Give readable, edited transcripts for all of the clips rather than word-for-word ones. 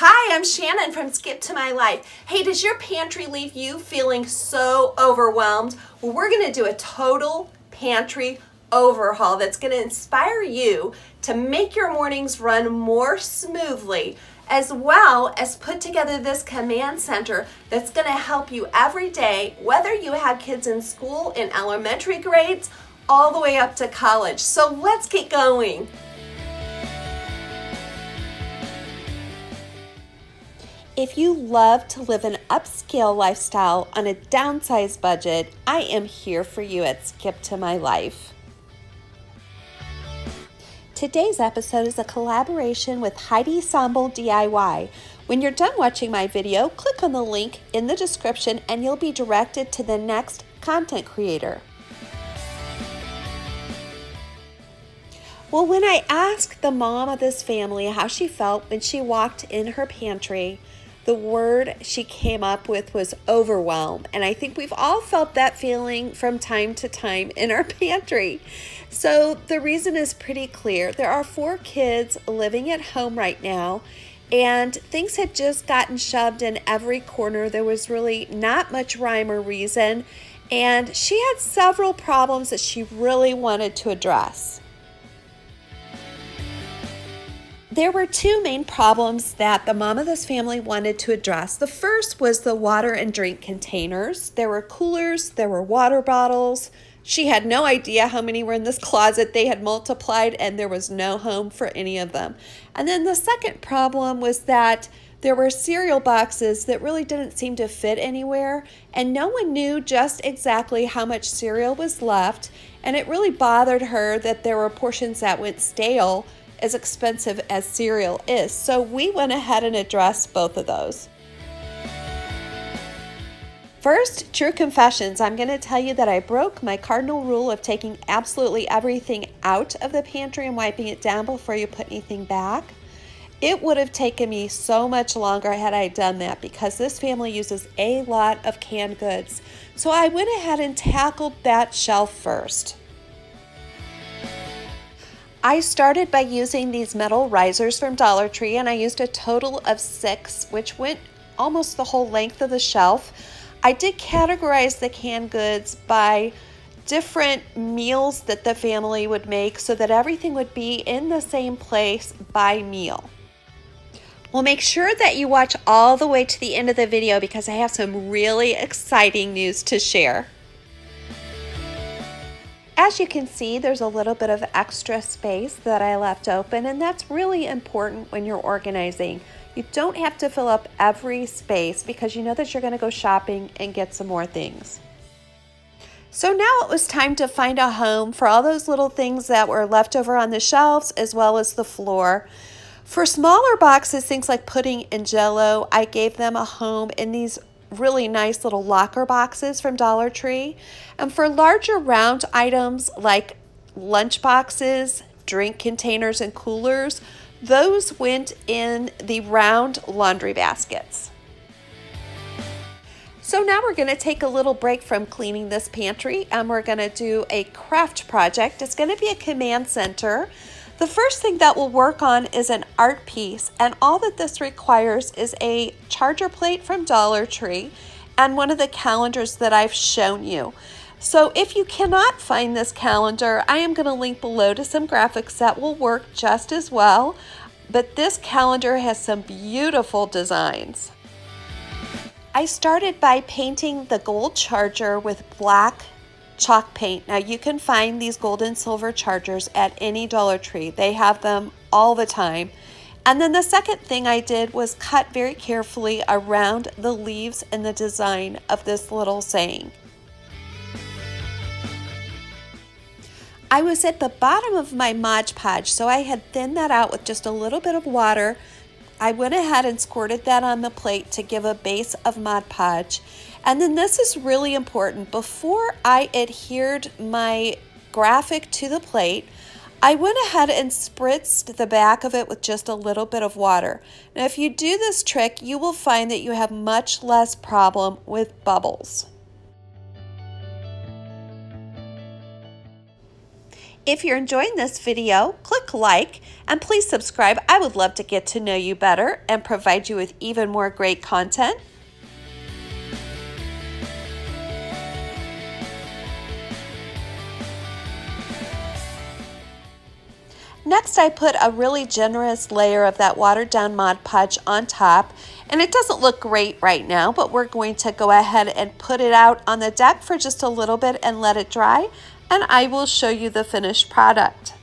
Hi, I'm Shannon from Skip to My Life. Hey, does your pantry leave you feeling so overwhelmed? Well, we're going to do a total pantry overhaul that's going to inspire you to make your mornings run more smoothly, as well as put together this command center that's going to help you every day, whether you have kids in school in elementary grades all the way up to college. So let's get going. If you love to live an upscale lifestyle on a downsized budget, I am here for you at Skip to My Life. Today's episode is a collaboration with Heidi Sonboul DIY. When you're done watching my video, click on the link in the description and you'll be directed to the next content creator. Well, when I asked the mom of this family how she felt when she walked in her pantry, the word she came up with was overwhelm. And I think we've all felt that feeling from time to time in our pantry. So the reason is pretty clear. There are 4 kids living at home right now, and things had just gotten shoved in every corner. There was really not much rhyme or reason, and she had several problems that she really wanted to address. There were 2 main problems that the mom of this family wanted to address. The first was the water and drink containers. There were coolers, there were water bottles. She had no idea how many were in this closet. They had multiplied and there was no home for any of them. And then the second problem was that there were cereal boxes that really didn't seem to fit anywhere, and no one knew just exactly how much cereal was left, and it really bothered her that there were portions that went stale, as expensive as cereal is. So we went ahead and addressed both of those. First, true confessions. I'm going to tell you that I broke my cardinal rule of taking absolutely everything out of the pantry and wiping it down before you put anything back. It would have taken me so much longer had I done that because this family uses a lot of canned goods. So I went ahead and tackled that shelf first. I started by using these metal risers from Dollar Tree, and I used a total of 6, which went almost the whole length of the shelf. I did categorize the canned goods by different meals that the family would make so that everything would be in the same place by meal. Well, make sure that you watch all the way to the end of the video because I have some really exciting news to share. As you can see, there's a little bit of extra space that I left open, and that's really important when you're organizing. You don't have to fill up every space because you know that you're going to go shopping and get some more things. So now it was time to find a home for all those little things that were left over on the shelves as well as the floor. For smaller boxes, things like pudding and Jell-O, I gave them a home in these really nice little locker boxes from Dollar Tree. And for larger round items like lunch boxes, drink containers, and coolers, those went in the round laundry baskets. So now we're going to take a little break from cleaning this pantry and we're going to do a craft project. It's going to be a command center. The first thing that we'll work on is an art piece, and all that this requires is a charger plate from Dollar Tree and one of the calendars that I've shown you. So if you cannot find this calendar, I am going to link below to some graphics that will work just as well, but this calendar has some beautiful designs. I started by painting the gold charger with black chalk paint. Now you can find these gold and silver chargers at any Dollar Tree. They have them all the time. And then the second thing I did was cut very carefully around the leaves and the design of this little saying. I was at the bottom of my Mod Podge, so I had thinned that out with just a little bit of water. I went ahead and squirted that on the plate to give a base of Mod Podge. And then this is really important. Before I adhered my graphic to the plate, I went ahead and spritzed the back of it with just a little bit of water. Now, if you do this trick, you will find that you have much less problem with bubbles. If you're enjoying this video, click like and please subscribe. I would love to get to know you better and provide you with even more great content. Next, I put a really generous layer of that watered down Mod Podge on top, and it doesn't look great right now, but we're going to go ahead and put it out on the deck for just a little bit and let it dry, and I will show you the finished product.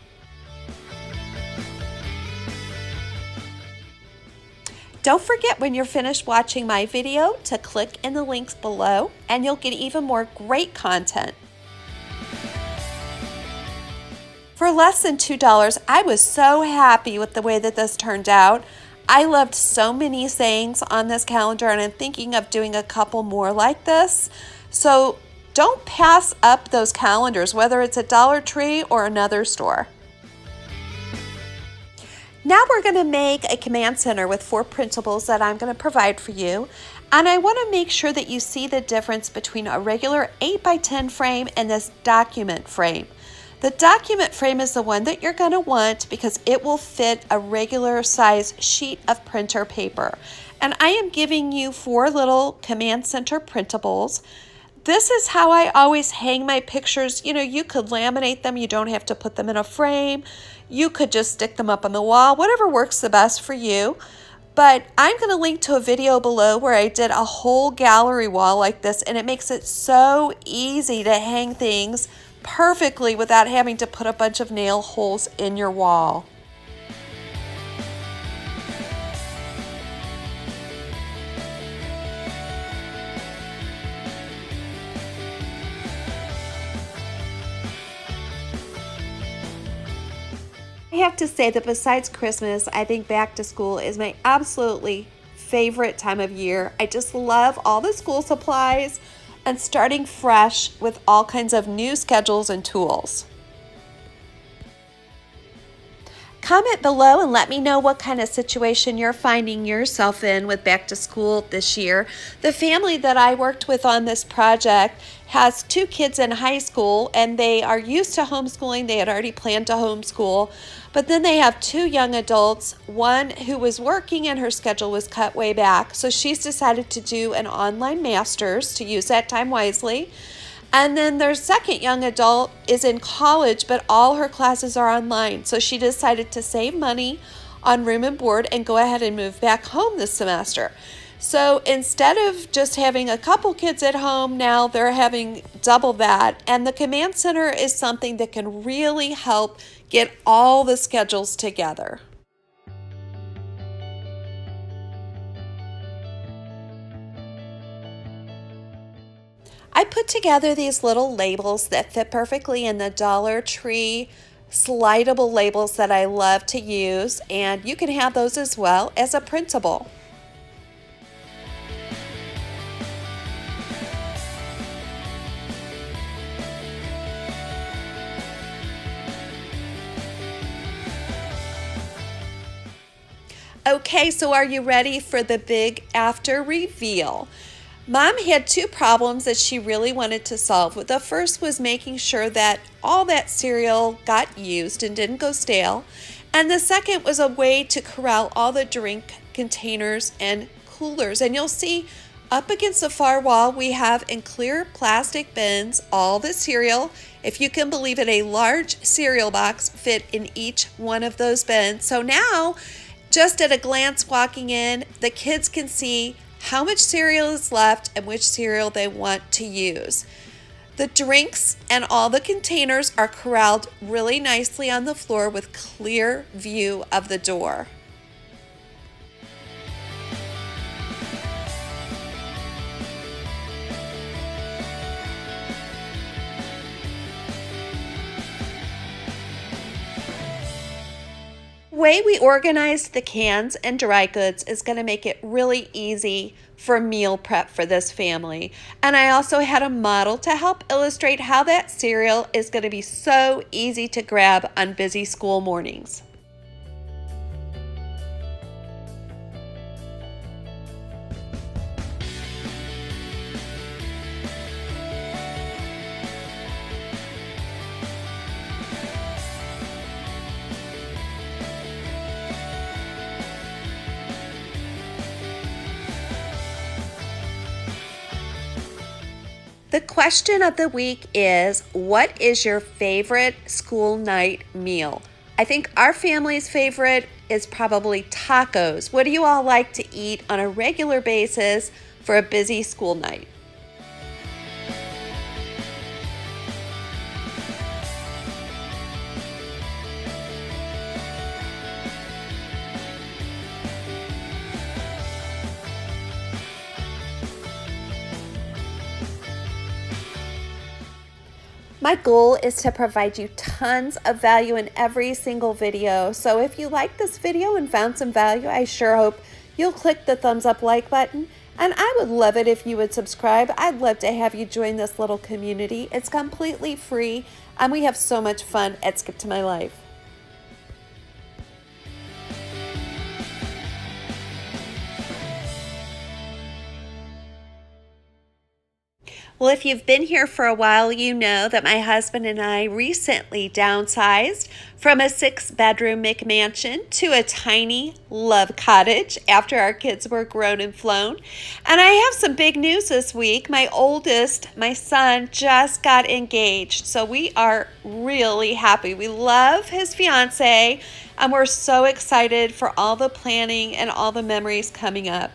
Don't forget when you're finished watching my video to click in the links below, and you'll get even more great content. For less than $2, I was so happy with the way that this turned out. I loved so many sayings on this calendar, and I'm thinking of doing a couple more like this. So don't pass up those calendars, whether it's a Dollar Tree or another store. Now we're going to make a command center with 4 printables that I'm going to provide for you. And I want to make sure that you see the difference between a regular 8x10 frame and this document frame. The document frame is the one that you're going to want because it will fit a regular size sheet of printer paper. And I am giving you 4 little command center printables. This is how I always hang my pictures. You know, you could laminate them. You don't have to put them in a frame. You could just stick them up on the wall, whatever works the best for you. But I'm going to link to a video below where I did a whole gallery wall like this, and it makes it so easy to hang things perfectly without having to put a bunch of nail holes in your wall. I have to say that besides Christmas, I think back to school is my absolutely favorite time of year. I just love all the school supplies and starting fresh with all kinds of new schedules and tools. Comment below and let me know what kind of situation you're finding yourself in with back to school this year. The family that I worked with on this project has 2 kids in high school, and they are used to homeschooling. They had already planned to homeschool, but then they have 2 young adults, one who was working and her schedule was cut way back. So she's decided to do an online master's to use that time wisely. And then their second young adult is in college, but all her classes are online. So she decided to save money on room and board and go ahead and move back home this semester. So instead of just having a couple kids at home, now they're having double that. And the command center is something that can really help get all the schedules together. I put together these little labels that fit perfectly in the Dollar Tree slidable labels that I love to use, and you can have those as well as a printable. Okay, so are you ready for the big after reveal? Mom had 2 problems that she really wanted to solve. The first was making sure that all that cereal got used and didn't go stale. And the second was a way to corral all the drink containers and coolers. And you'll see up against the far wall, we have in clear plastic bins all the cereal. If you can believe it, a large cereal box fit in each one of those bins. So now, just at a glance walking in, the kids can see how much cereal is left and which cereal they want to use. The drinks and all the containers are corralled really nicely on the floor with clear view of the door. The way we organized the cans and dry goods is going to make it really easy for meal prep for this family. And I also had a model to help illustrate how that cereal is going to be so easy to grab on busy school mornings. The question of the week is, what is your favorite school night meal? I think our family's favorite is probably tacos. What do you all like to eat on a regular basis for a busy school night? My goal is to provide you tons of value in every single video. So if you like this video and found some value, I sure hope you'll click the thumbs up like button. And I would love it if you would subscribe. I'd love to have you join this little community. It's completely free and we have so much fun at Skip to My Life. Well, if you've been here for a while, you know that my husband and I recently downsized from a 6-bedroom McMansion to a tiny love cottage after our kids were grown and flown. And I have some big news this week. My oldest, my son, just got engaged. So we are really happy. We love his fiance, and we're so excited for all the planning and all the memories coming up.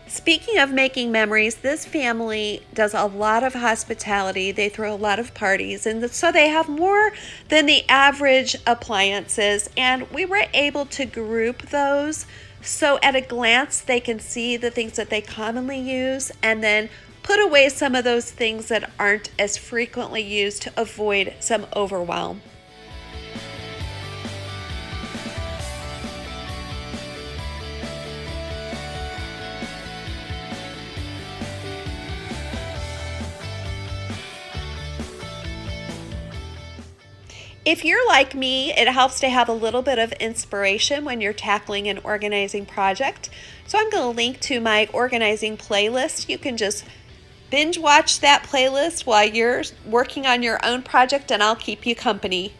Speaking of making memories, this family does a lot of hospitality. They throw a lot of parties, and so they have more than the average appliances, and we were able to group those so at a glance they can see the things that they commonly use and then put away some of those things that aren't as frequently used to avoid some overwhelm. If you're like me, it helps to have a little bit of inspiration when you're tackling an organizing project. So I'm going to link to my organizing playlist. You can just binge watch that playlist while you're working on your own project, and I'll keep you company.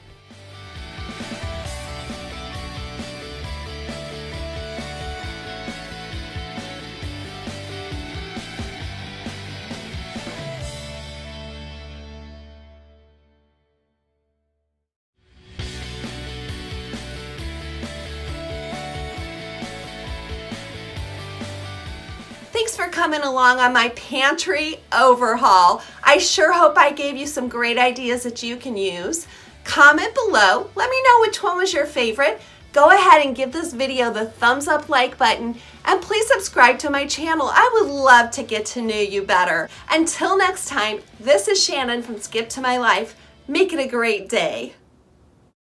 Thanks for coming along on my pantry overhaul. I sure hope I gave you some great ideas that you can use. Comment below. Let me know which one was your favorite. Go ahead and give this video the thumbs up like button, and please subscribe to my channel. I would love to get to know you better. Until next time, this is Shannon from Skip to My Life. Make it a great day.